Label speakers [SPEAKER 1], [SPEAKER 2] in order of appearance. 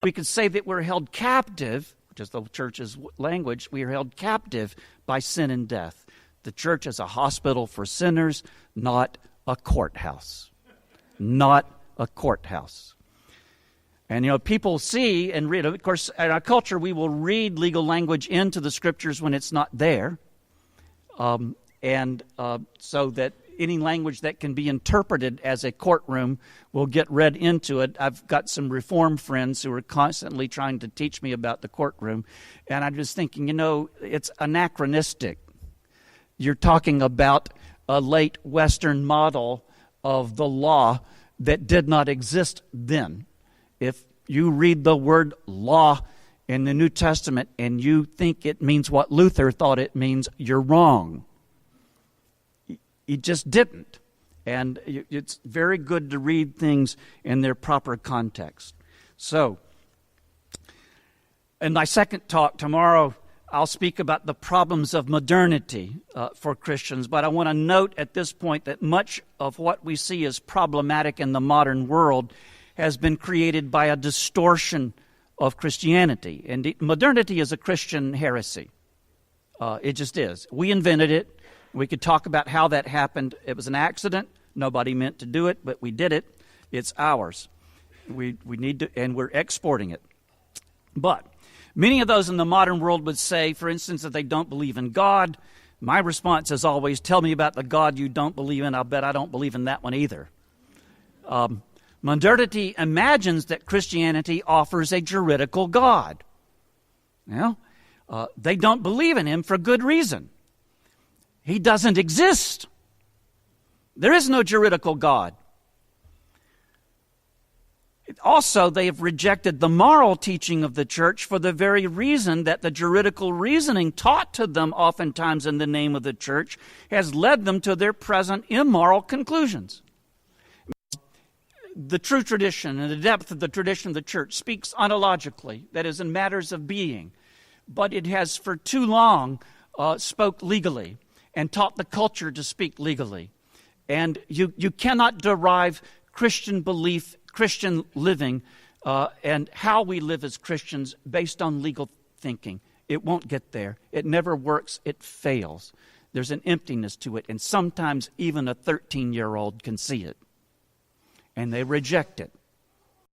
[SPEAKER 1] We could say that we're held captive, which is the church's language. We are held captive by sin and death. The church is a hospital for sinners, not a courthouse. Not a courthouse. And, people see and read. Of course, in our culture, we will read legal language into the Scriptures when it's not there. So that any language that can be interpreted as a courtroom will get read into it. I've got some Reformed friends who are constantly trying to teach me about the courtroom. And I'm just thinking, it's anachronistic. You're talking about a late Western model of the law that did not exist then. If you read the word law in the New Testament and you think it means what Luther thought it means, you're wrong. He just didn't. And it's very good to read things in their proper context. So, in my second talk tomorrow, I'll speak about the problems of modernity for Christians. But I want to note at this point that much of what we see as problematic in the modern world has been created by a distortion of Christianity. And modernity is a Christian heresy. It just is. We invented it. We could talk about how that happened. It was an accident. Nobody meant to do it, but we did it. It's ours. We need to, and we're exporting it. But many of those in the modern world would say, for instance, that they don't believe in God. My response is always, tell me about the God you don't believe in. I'll bet I don't believe in that one either. Modernity imagines that Christianity offers a juridical God. They don't believe in him for good reason. He doesn't exist. There is no juridical God. Also, they have rejected the moral teaching of the church for the very reason that the juridical reasoning taught to them oftentimes in the name of the church has led them to their present immoral conclusions. The true tradition and the depth of the tradition of the church speaks ontologically, that is, in matters of being, but it has for too long spoke legally and taught the culture to speak legally. And you cannot derive Christian belief, Christian living, and how we live as Christians based on legal thinking. It won't get there. It never works. It fails. There's an emptiness to it, and sometimes even a 13-year-old can see it. And they reject it.